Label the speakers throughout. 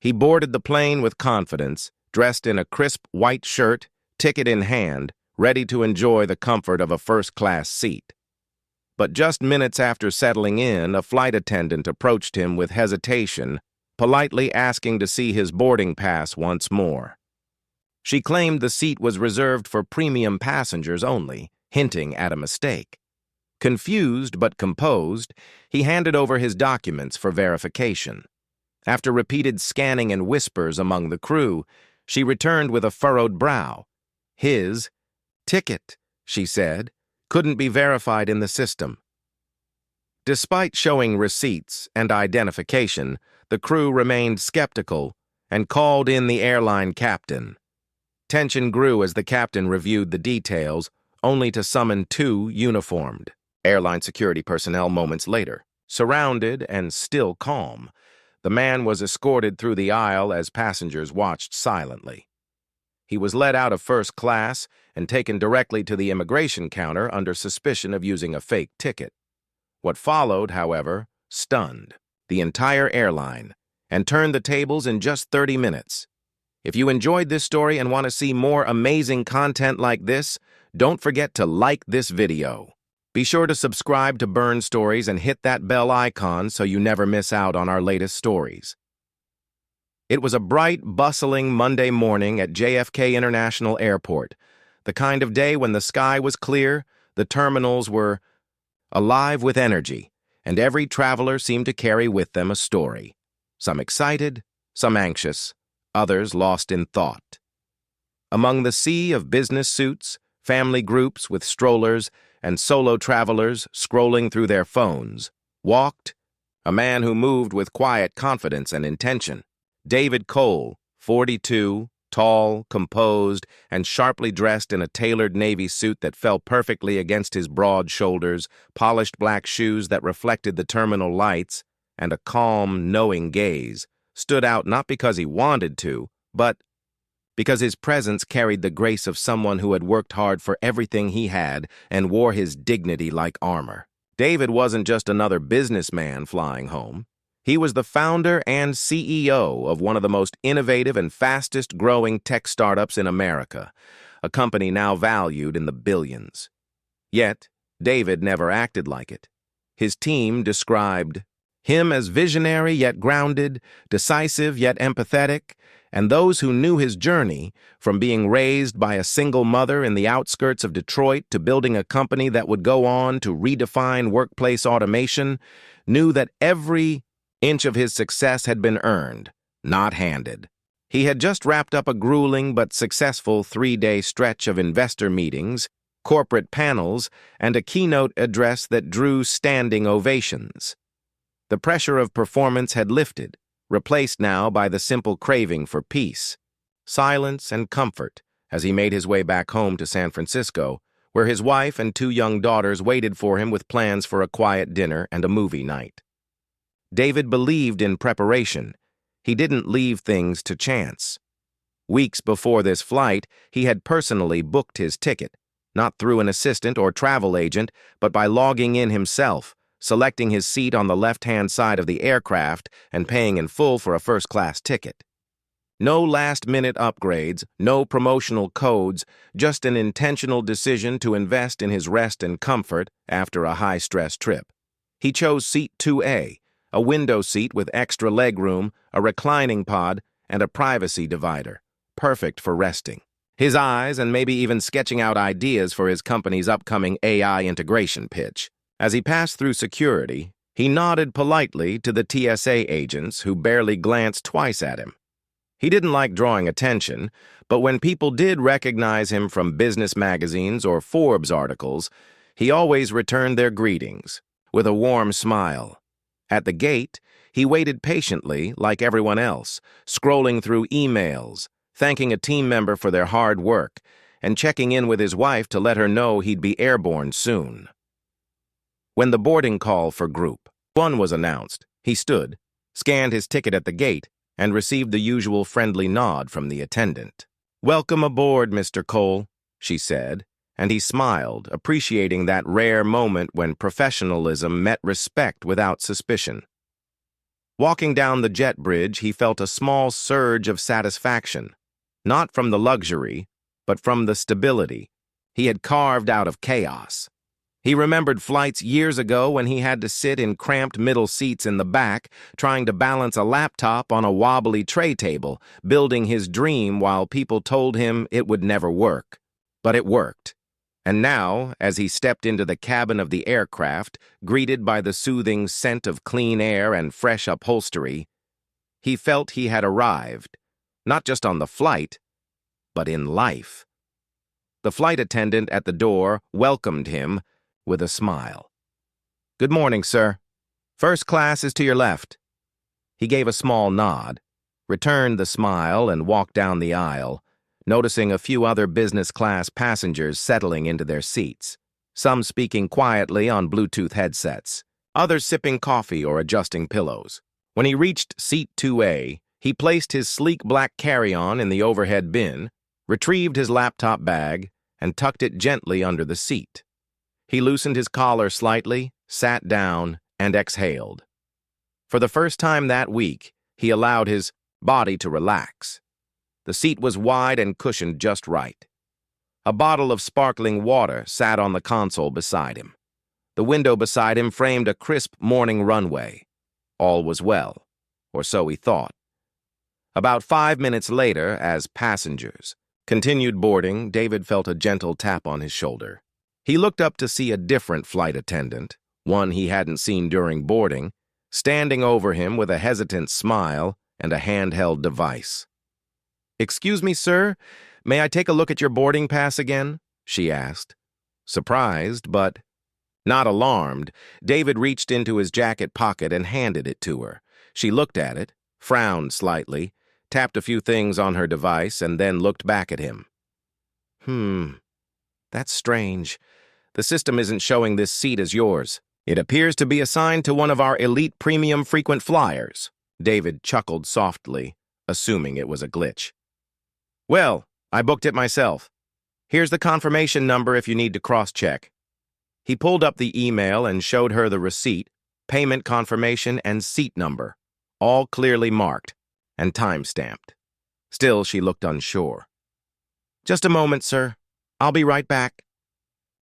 Speaker 1: He boarded the plane with confidence, dressed in a crisp white shirt, ticket in hand, ready to enjoy the comfort of a first-class seat. But just minutes after settling in, a flight attendant approached him with hesitation, politely asking to see his boarding pass once more. She claimed the seat was reserved for premium passengers only, hinting at a mistake. Confused but composed, he handed over his documents for verification. After repeated scanning and whispers among the crew, she returned with a furrowed brow. His ticket, she said, couldn't be verified in the system. Despite showing receipts and identification, the crew remained skeptical and called in the airline captain. Tension grew as the captain reviewed the details, only to summon two uniformed airline security personnel moments later. Surrounded and still calm, the man was escorted through the aisle as passengers watched silently. He was led out of first class and taken directly to the immigration counter under suspicion of using a fake ticket. What followed, however, stunned the entire airline and turned the tables in just 30 minutes. If you enjoyed this story and want to see more amazing content like this, don't forget to like this video. Be sure to subscribe to Burn Stories and hit that bell icon so you never miss out on our latest stories. It was a bright, bustling Monday morning at JFK International Airport, the kind of day when the sky was clear, the terminals were alive with energy, and every traveler seemed to carry with them a story. Some excited, some anxious, others lost in thought. Among the sea of business suits, family groups with strollers, and solo travelers scrolling through their phones, walked a man who moved with quiet confidence and intention. David Cole, 42, tall, composed, and sharply dressed in a tailored navy suit that fell perfectly against his broad shoulders, polished black shoes that reflected the terminal lights, and a calm, knowing gaze, stood out not because he wanted to, but because his presence carried the grace of someone who had worked hard for everything he had and wore his dignity like armor. David wasn't just another businessman flying home. He was the founder and CEO of one of the most innovative and fastest-growing tech startups in America, a company now valued in the billions. Yet, David never acted like it. His team described him as visionary yet grounded, decisive yet empathetic, and those who knew his journey, from being raised by a single mother in the outskirts of Detroit to building a company that would go on to redefine workplace automation, knew that every inch of his success had been earned, not handed. He had just wrapped up a grueling but successful 3-day stretch of investor meetings, corporate panels, and a keynote address that drew standing ovations. The pressure of performance had lifted, replaced now by the simple craving for peace, silence, and comfort as he made his way back home to San Francisco, where his wife and 2 young daughters waited for him with plans for a quiet dinner and a movie night. David believed in preparation. He didn't leave things to chance. Weeks before this flight, he had personally booked his ticket, not through an assistant or travel agent, but by logging in himself, selecting his seat on the left-hand side of the aircraft and paying in full for a first-class ticket. No last-minute upgrades, no promotional codes, just an intentional decision to invest in his rest and comfort after a high-stress trip. He chose seat 2A, a window seat with extra legroom, a reclining pod, and a privacy divider, perfect for resting. His eyes and maybe even sketching out ideas for his company's upcoming AI integration pitch. As he passed through security, he nodded politely to the TSA agents who barely glanced twice at him. He didn't like drawing attention, but when people did recognize him from business magazines or Forbes articles, he always returned their greetings with a warm smile. At the gate, he waited patiently, like everyone else, scrolling through emails, thanking a team member for their hard work, and checking in with his wife to let her know he'd be airborne soon. When the boarding call for Group 1 was announced, he stood, scanned his ticket at the gate, and received the usual friendly nod from the attendant. "Welcome aboard, Mr. Cole," she said, and he smiled, appreciating that rare moment when professionalism met respect without suspicion. Walking down the jet bridge, he felt a small surge of satisfaction, not from the luxury, but from the stability he had carved out of chaos. He remembered flights years ago when he had to sit in cramped middle seats in the back, trying to balance a laptop on a wobbly tray table, building his dream while people told him it would never work. But it worked. And now, as he stepped into the cabin of the aircraft, greeted by the soothing scent of clean air and fresh upholstery, he felt he had arrived, not just on the flight, but in life. The flight attendant at the door welcomed him with a smile. "Good morning, sir. First class is to your left." He gave a small nod, returned the smile, and walked down the aisle, noticing a few other business-class passengers settling into their seats, some speaking quietly on Bluetooth headsets, others sipping coffee or adjusting pillows. When he reached seat 2A, he placed his sleek black carry-on in the overhead bin, retrieved his laptop bag, and tucked it gently under the seat. He loosened his collar slightly, sat down, and exhaled. For the first time that week, he allowed his body to relax. The seat was wide and cushioned just right. A bottle of sparkling water sat on the console beside him. The window beside him framed a crisp morning runway. All was well, or so he thought. About 5 minutes later, as passengers continued boarding, David felt a gentle tap on his shoulder. He looked up to see a different flight attendant, one he hadn't seen during boarding, standing over him with a hesitant smile and a handheld device. "Excuse me, sir, may I take a look at your boarding pass again?" she asked. Surprised, but not alarmed, David reached into his jacket pocket and handed it to her. She looked at it, frowned slightly, tapped a few things on her device, and then looked back at him. That's strange. The system isn't showing this seat as yours. It appears to be assigned to one of our elite premium frequent flyers." David chuckled softly, assuming it was a glitch. "Well, I booked it myself. Here's the confirmation number if you need to cross-check." He pulled up the email and showed her the receipt, payment confirmation, and seat number, all clearly marked and time-stamped. Still, she looked unsure. "Just a moment, sir. I'll be right back."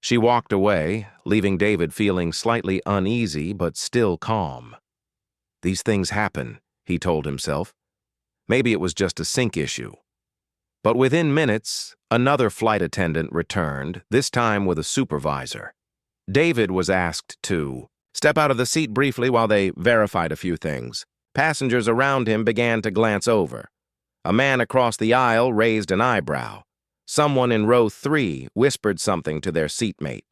Speaker 1: She walked away, leaving David feeling slightly uneasy but still calm. These things happen, he told himself. Maybe it was just a sync issue. But within minutes, another flight attendant returned, this time with a supervisor. David was asked to step out of the seat briefly while they verified a few things. Passengers around him began to glance over. A man across the aisle raised an eyebrow. Someone in row 3 whispered something to their seatmate.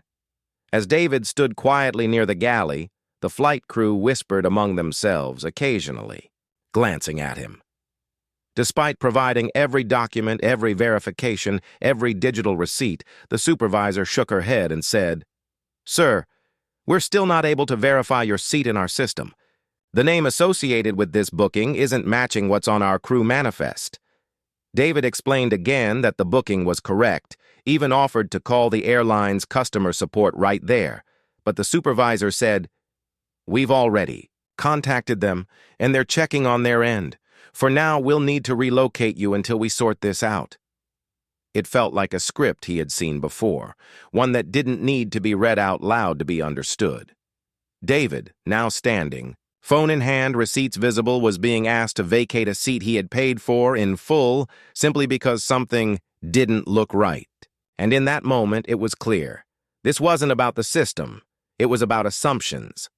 Speaker 1: As David stood quietly near the galley, the flight crew whispered among themselves occasionally, glancing at him. Despite providing every document, every verification, every digital receipt, the supervisor shook her head and said, "Sir, we're still not able to verify your seat in our system. The name associated with this booking isn't matching what's on our crew manifest." David explained again that the booking was correct, even offered to call the airline's customer support right there, but the supervisor said, "We've already contacted them, and they're checking on their end. For now, we'll need to relocate you until we sort this out." It felt like a script he had seen before, one that didn't need to be read out loud to be understood. David, now standing, phone in hand, receipts visible, was being asked to vacate a seat he had paid for in full simply because something didn't look right. And in that moment, it was clear. This wasn't about the system. It was about assumptions.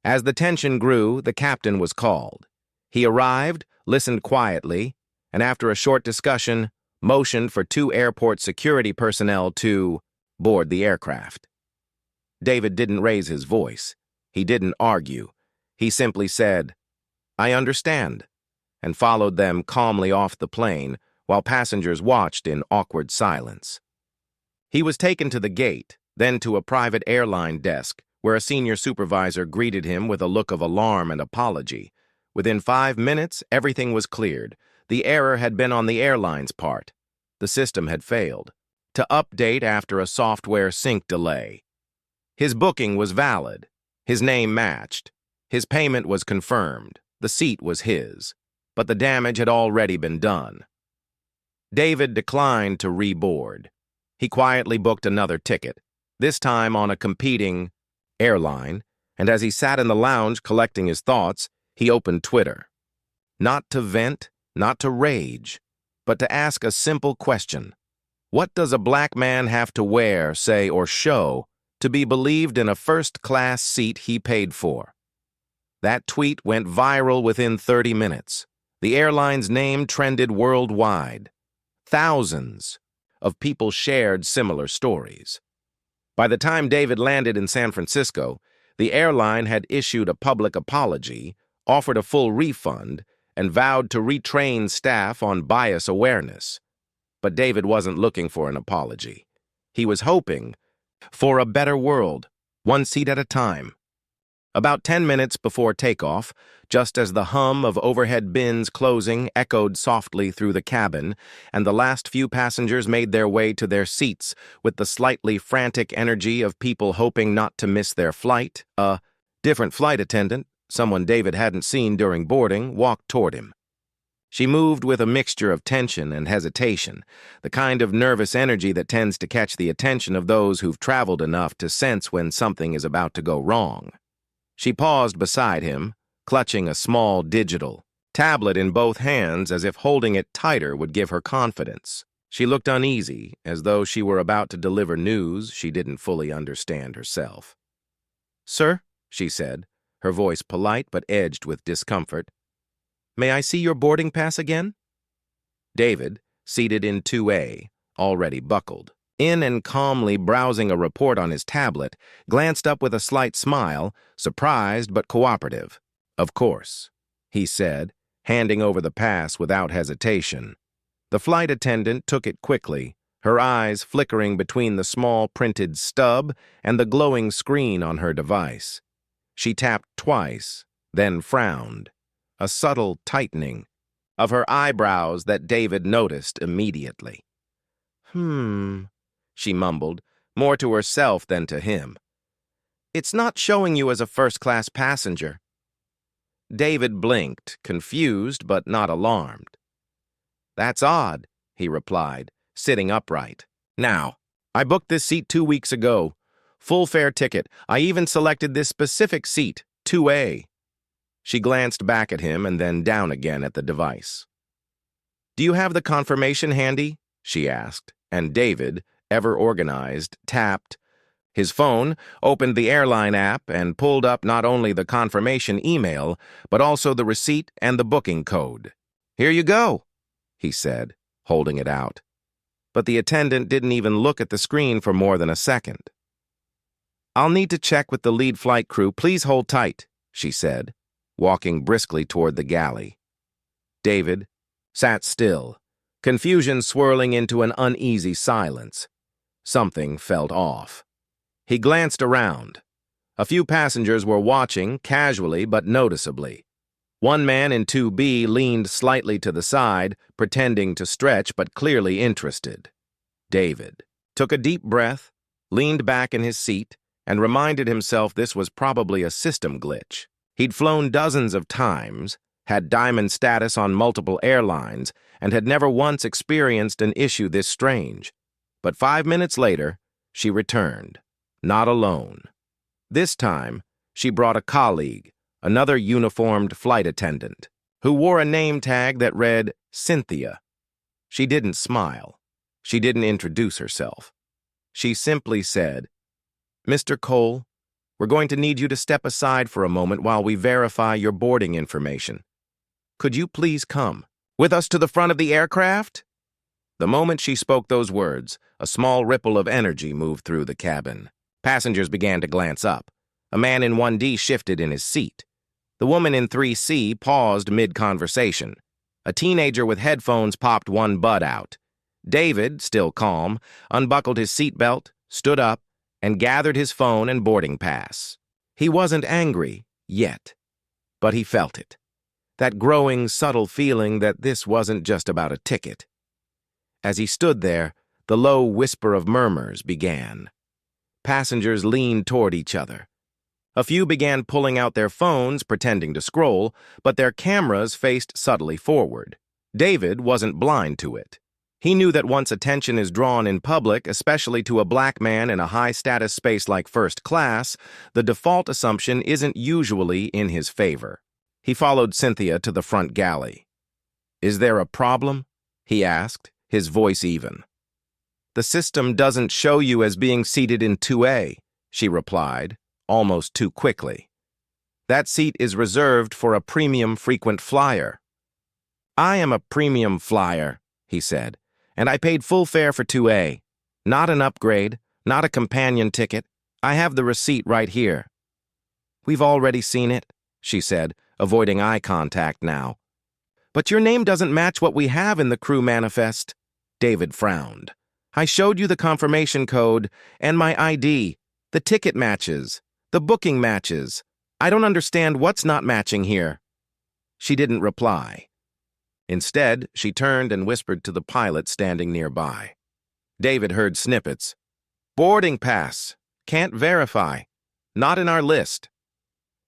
Speaker 1: As the tension grew, the captain was called. He arrived, listened quietly, and after a short discussion, motioned for 2 airport security personnel to board the aircraft. David didn't raise his voice. He didn't argue. He simply said, "I understand," and followed them calmly off the plane while passengers watched in awkward silence. He was taken to the gate, then to a private airline desk, where a senior supervisor greeted him with a look of alarm and apology. Within 5 minutes, everything was cleared. The error had been on the airline's part. The system had failed to update after a software sync delay. His booking was valid. His name matched. His payment was confirmed. The seat was his, but the damage had already been done. David declined to reboard. He quietly booked another ticket, this time on a competing airline, and as he sat in the lounge collecting his thoughts, he opened Twitter. Not to vent, not to rage, but to ask a simple question. What does a black man have to wear, say, or show to be believed in a first-class seat he paid for? That tweet went viral within 30 minutes. The airline's name trended worldwide. Thousands of people shared similar stories. By the time David landed in San Francisco, the airline had issued a public apology, offered a full refund, and vowed to retrain staff on bias awareness. But David wasn't looking for an apology. He was hoping for a better world, one seat at a time. About 10 minutes before takeoff, just as the hum of overhead bins closing echoed softly through the cabin, and the last few passengers made their way to their seats with the slightly frantic energy of people hoping not to miss their flight, a different flight attendant, someone David hadn't seen during boarding, walked toward him. She moved with a mixture of tension and hesitation, the kind of nervous energy that tends to catch the attention of those who've traveled enough to sense when something is about to go wrong. She paused beside him, clutching a small digital tablet in both hands as if holding it tighter would give her confidence. She looked uneasy, as though she were about to deliver news she didn't fully understand herself. "Sir," she said, her voice polite but edged with discomfort, "may I see your boarding pass again?" David, seated in 2A, already buckled, in and calmly browsing a report on his tablet, glanced up with a slight smile, surprised but cooperative. "Of course," he said, handing over the pass without hesitation. The flight attendant took it quickly, her eyes flickering between the small printed stub and the glowing screen on her device. She tapped twice, then frowned, a subtle tightening of her eyebrows that David noticed immediately. She mumbled, more to herself than to him. "It's not showing you as a first-class passenger." David blinked, confused but not alarmed. "That's odd," he replied, sitting upright. "Now, I booked this seat 2 weeks ago. Full fare ticket. I even selected this specific seat, 2A. She glanced back at him and then down again at the device. "Do you have the confirmation handy?" she asked, and David, ever organized, tapped his phone, opened the airline app, and pulled up not only the confirmation email, but also the receipt and the booking code. "Here you go," he said, holding it out. But the attendant didn't even look at the screen for more than a second. "I'll need to check with the lead flight crew. Please hold tight," she said, walking briskly toward the galley. David sat still, confusion swirling into an uneasy silence. Something felt off. He glanced around. A few passengers were watching, casually but noticeably. One man in 2B leaned slightly to the side, pretending to stretch but clearly interested. David took a deep breath, leaned back in his seat, and reminded himself this was probably a system glitch. He'd flown dozens of times, had diamond status on multiple airlines, and had never once experienced an issue this strange. But 5 minutes later, she returned, not alone. This time, she brought a colleague, another uniformed flight attendant, who wore a name tag that read Cynthia. She didn't smile. She didn't introduce herself. She simply said, "Mr. Cole, we're going to need you to step aside for a moment while we verify your boarding information. Could you please come with us to the front of the aircraft?" The moment she spoke those words, a small ripple of energy moved through the cabin. Passengers began to glance up. A man in 1D shifted in his seat. The woman in 3C paused mid-conversation. A teenager with headphones popped one bud out. David, still calm, unbuckled his seatbelt, stood up, and gathered his phone and boarding pass. He wasn't angry, yet, but he felt it. That growing, subtle feeling that this wasn't just about a ticket. As he stood there, the low whisper of murmurs began. Passengers leaned toward each other. A few began pulling out their phones, pretending to scroll, but their cameras faced subtly forward. David wasn't blind to it. He knew that once attention is drawn in public, especially to a black man in a high-status space like first class, the default assumption isn't usually in his favor. He followed Cynthia to the front galley. "Is there a problem?" he asked, his voice even. "The system doesn't show you as being seated in 2A, she replied, almost too quickly. "That seat is reserved for a premium frequent flyer." "I am a premium flyer," he said, "and I paid full fare for 2A. Not an upgrade, not a companion ticket. I have the receipt right here." "We've already seen it," she said, avoiding eye contact now. "But your name doesn't match what we have in the crew manifest." David frowned. "I showed you the confirmation code and my ID. The ticket matches. The booking matches. I don't understand what's not matching here." She didn't reply. Instead, she turned and whispered to the pilot standing nearby. David heard snippets. "Boarding pass. Can't verify. Not in our list."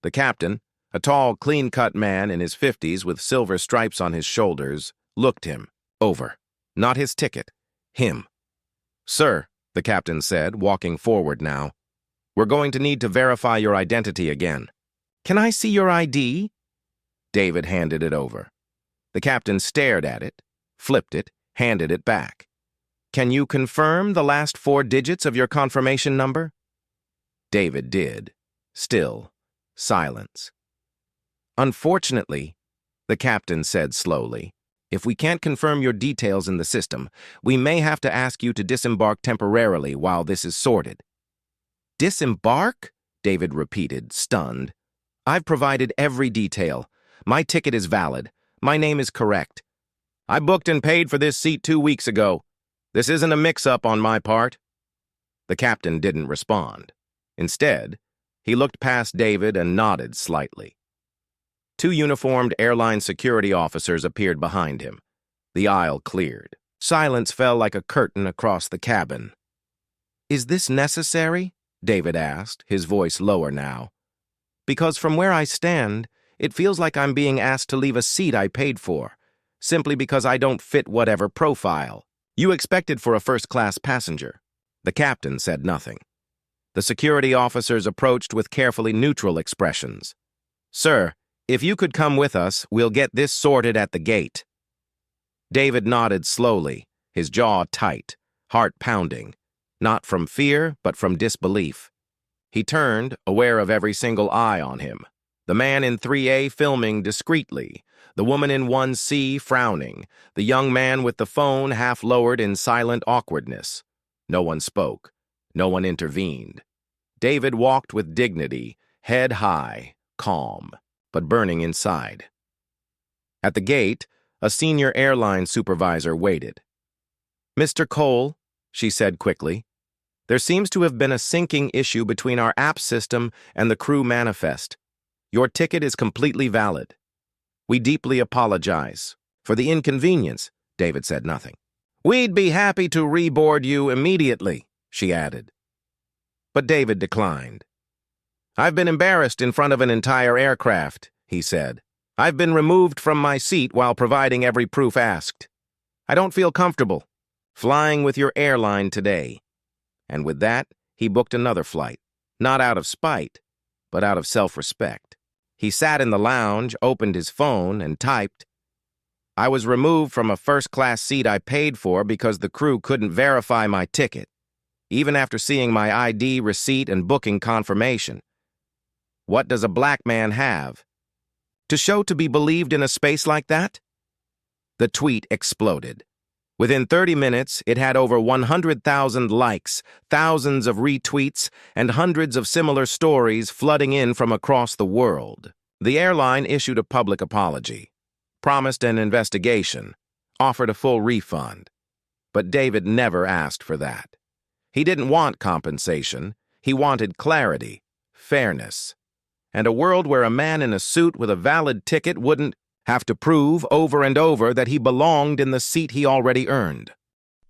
Speaker 1: The captain, a tall, clean-cut man in his 50s with silver stripes on his shoulders, looked him over. Not his ticket. Him. "Sir," the captain said, walking forward now, "we're going to need to verify your identity again." "Can I see your ID?" David handed it over. The captain stared at it, flipped it, handed it back. "Can you confirm the last 4 digits of your confirmation number?" David did. Still, silence. "Unfortunately," the captain said slowly, "if we can't confirm your details in the system, we may have to ask you to disembark temporarily while this is sorted." "Disembark?" David repeated, stunned. "I've provided every detail. My ticket is valid. My name is correct. I booked and paid for this seat 2 weeks ago. This isn't a mix-up on my part." The captain didn't respond. Instead, he looked past David and nodded slightly. 2 uniformed airline security officers appeared behind him. The aisle cleared. Silence fell like a curtain across the cabin. "Is this necessary?" David asked, his voice lower now. "Because from where I stand, it feels like I'm being asked to leave a seat I paid for, simply because I don't fit whatever profile. You expected for a first-class passenger." The captain said nothing. The security officers approached with carefully neutral expressions. "Sir, if you could come with us, we'll get this sorted at the gate." David nodded slowly, his jaw tight, heart pounding, not from fear, but from disbelief. He turned, aware of every single eye on him. The man in 3A filming discreetly, the woman in 1C frowning, the young man with the phone half lowered in silent awkwardness. No one spoke. No one intervened. David walked with dignity, head high, calm, but burning inside. At the gate, a senior airline supervisor waited. "Mr. Cole," she said quickly, "there seems to have been a syncing issue between our app system and the crew manifest. Your ticket is completely valid. We deeply apologize for the inconvenience." David said nothing. "We'd be happy to reboard you immediately," she added. But David declined. "I've been embarrassed in front of an entire aircraft," he said. "I've been removed from my seat while providing every proof asked. I don't feel comfortable flying with your airline today." And with that, he booked another flight, not out of spite, but out of self-respect. He sat in the lounge, opened his phone, and typed, "I was removed from a first-class seat I paid for because the crew couldn't verify my ticket, even after seeing my ID, receipt, and booking confirmation. What does a black man have to show to be believed in a space like that?" The tweet exploded. Within 30 minutes, it had over 100,000 likes, thousands of retweets, and hundreds of similar stories flooding in from across the world. The airline issued a public apology, promised an investigation, offered a full refund. But David never asked for that. He didn't want compensation. He wanted clarity, fairness, and a world where a man in a suit with a valid ticket wouldn't have to prove over and over that he belonged in the seat he already earned.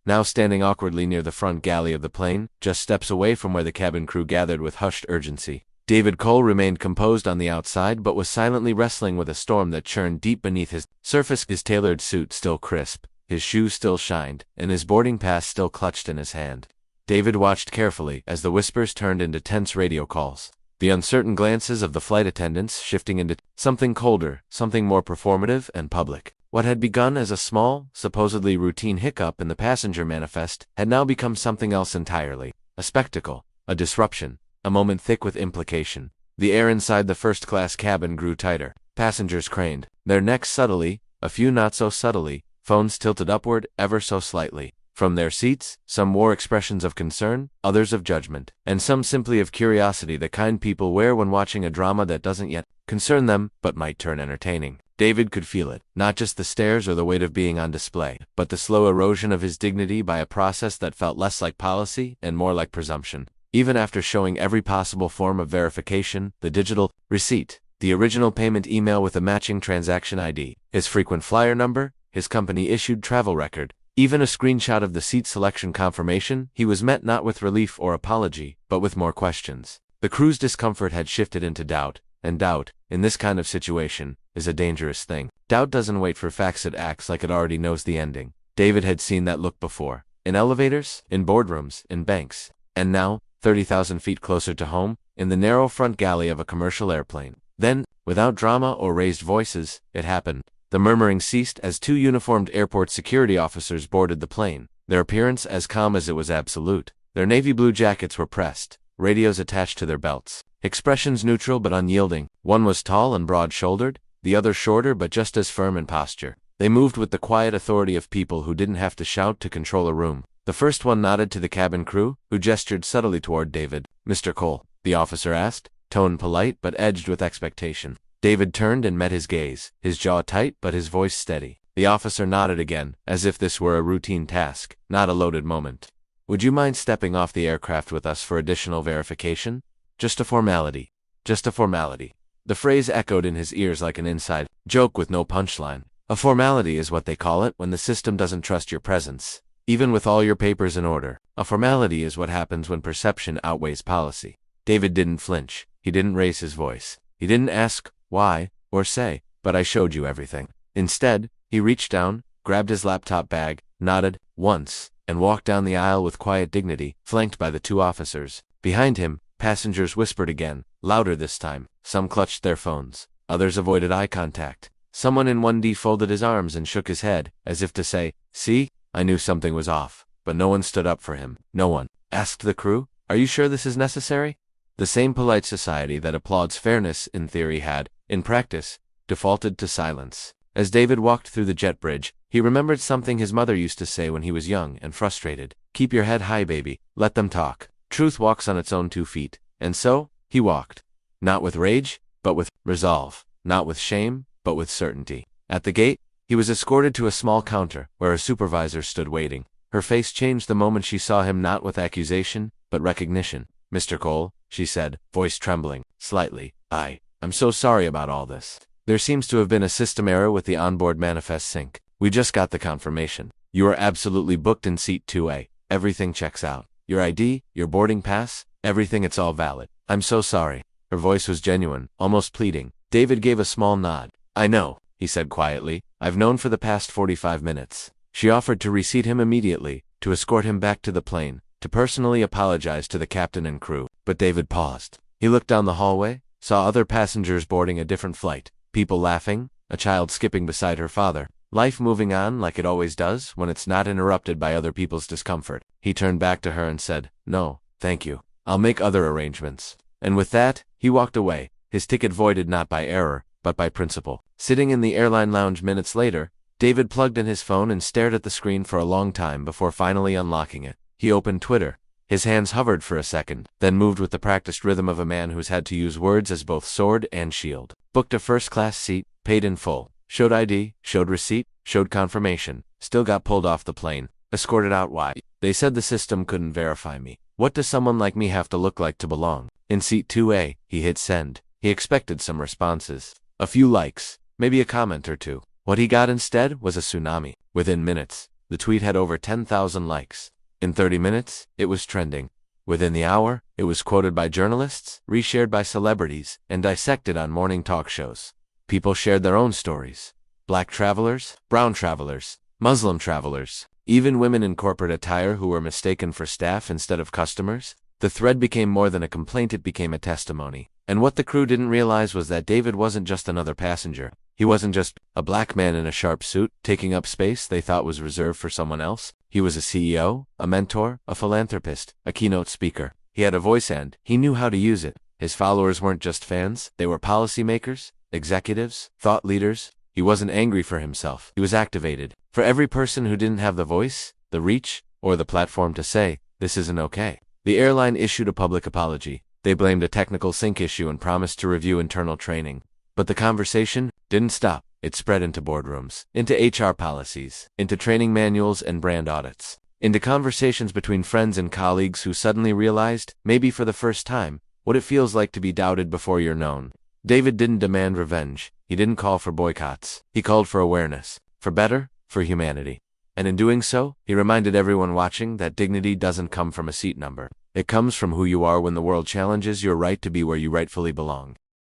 Speaker 2: Now standing awkwardly near the front galley of the plane, just steps away from where the cabin crew gathered with hushed urgency, David Cole remained composed on the outside but was silently wrestling with a storm that churned deep beneath his surface. His tailored suit still crisp, his shoes still shined, and his boarding pass still clutched in his hand. David watched carefully as the whispers turned into tense radio calls, the uncertain glances of the flight attendants shifting into something colder, something more performative and public. What had begun as a small, supposedly routine hiccup in the passenger manifest had now become something else entirely. A spectacle, a disruption, a moment thick with implication. The air inside the first-class cabin grew tighter. Passengers craned, their necks subtly, a few not so subtly, phones tilted upward ever so slightly. From their seats, some wore expressions of concern, others of judgment, and some simply of curiosity, the kind people wear when watching a drama that doesn't yet concern them, but might turn entertaining. David could feel it, not just the stares or the weight of being on display, but the slow erosion of his dignity by a process that felt less like policy and more like presumption. Even after showing every possible form of verification, the digital receipt, the original payment email with a matching transaction ID, his frequent flyer number, his company-issued travel record, even a screenshot of the seat selection confirmation, he was met not with relief or apology, but with more questions. The crew's discomfort had shifted into doubt, and doubt, in this kind of situation, is a dangerous thing. Doubt doesn't wait for facts, it acts like it already knows the ending. David had seen that look before. In elevators, in boardrooms, in banks. And now, 30,000 feet closer to home, in the narrow front galley of a commercial airplane. Then, without drama or raised voices, it happened. The murmuring ceased as two uniformed airport security officers boarded the plane, their appearance as calm as it was absolute. Their navy blue jackets were pressed, radios attached to their belts, expressions neutral but unyielding. One was tall and broad-shouldered, the other shorter but just as firm in posture. They moved with the quiet authority of people who didn't have to shout to control a room. The first one nodded to the cabin crew, who gestured subtly toward David. "Mr. Cole," the officer asked, tone polite but edged with expectation. David turned and met his gaze, his jaw tight but his voice steady. The officer nodded again, as if this were a routine task, not a loaded moment. "Would you mind stepping off the aircraft with us for additional verification? Just a formality. Just a formality." The phrase echoed in his ears like an inside joke with no punchline. A formality is what they call it when the system doesn't trust your presence, even with all your papers in order. A formality is what happens when perception outweighs policy. David didn't flinch. He didn't raise his voice. He didn't ask why, or say, "But I showed you everything." Instead, he reached down, grabbed his laptop bag, nodded once, and walked down the aisle with quiet dignity, flanked by the two officers. Behind him, passengers whispered again, louder this time. Some clutched their phones. Others avoided eye contact. Someone in 1D folded his arms and shook his head, as if to say, "See, I knew something was off." But no one stood up for him. No one. Asked the crew, "Are you sure this is necessary?" The same polite society that applauds fairness in theory had, in practice, defaulted to silence. As David walked through the jet bridge, he remembered something his mother used to say when he was young and frustrated. "Keep your head high, baby. Let them talk. Truth walks on its own 2 feet." And so, he walked. Not with rage, but with resolve. Not with shame, but with certainty. At the gate, he was escorted to a small counter, where a supervisor stood waiting. Her face changed the moment she saw him, not with accusation, but recognition. "Mr. Cole," she said, voice trembling slightly, I'm so sorry about all this. There seems to have been a system error with the onboard manifest sync. We just got the confirmation. You are absolutely booked in seat 2A. Everything checks out. Your ID, your boarding pass, everything, it's all valid. I'm so sorry." Her voice was genuine, almost pleading. David gave a small nod. "I know," he said quietly. "I've known for the past 45 minutes. She offered to reseat him immediately, to escort him back to the plane, to personally apologize to the captain and crew. But David paused. He looked down the hallway, saw other passengers boarding a different flight, people laughing, a child skipping beside her father, life moving on like it always does when it's not interrupted by other people's discomfort. He turned back to her and said, "No, thank you. I'll make other arrangements." And with that, he walked away, his ticket voided not by error, but by principle. Sitting in the airline lounge minutes later, David plugged in his phone and stared at the screen for a long time before finally unlocking it. He opened Twitter. His hands hovered for a second, then moved with the practiced rhythm of a man who's had to use words as both sword and shield. Booked a first-class seat, paid in full, showed ID, showed receipt, showed confirmation, still got pulled off the plane, escorted out. Why? They said the system couldn't verify me. What does someone like me have to look like to belong? In seat 2A, he hit send. He expected some responses. A few likes, maybe a comment or two. What he got instead was a tsunami. Within minutes, the tweet had over 10,000 likes. In 30 minutes, it was trending. Within the hour, it was quoted by journalists, reshared by celebrities, and dissected on morning talk shows. People shared their own stories. Black travelers, brown travelers, Muslim travelers, even women in corporate attire who were mistaken for staff instead of customers. The thread became more than a complaint, it became a testimony. And what the crew didn't realize was that David wasn't just another passenger. He wasn't just a black man in a sharp suit, taking up space they thought was reserved for someone else. He was a CEO, a mentor, a philanthropist, a keynote speaker. He had a voice and he knew how to use it. His followers weren't just fans, they were policymakers, executives, thought leaders. He wasn't angry for himself, he was activated. For every person who didn't have the voice, the reach, or the platform to say, "This isn't okay." The airline issued a public apology. They blamed a technical sync issue and promised to review internal training. But the conversation didn't stop. It spread into boardrooms, into HR policies, into training manuals and brand audits, into conversations between friends and colleagues who suddenly realized, maybe for the first time, what it feels like to be doubted before you're known. David didn't demand revenge. He didn't call for boycotts. He called for awareness, for better, for humanity. And in doing so, he reminded everyone watching that dignity doesn't come from a seat number. It comes from who you are when the world challenges your right to be where you rightfully belong.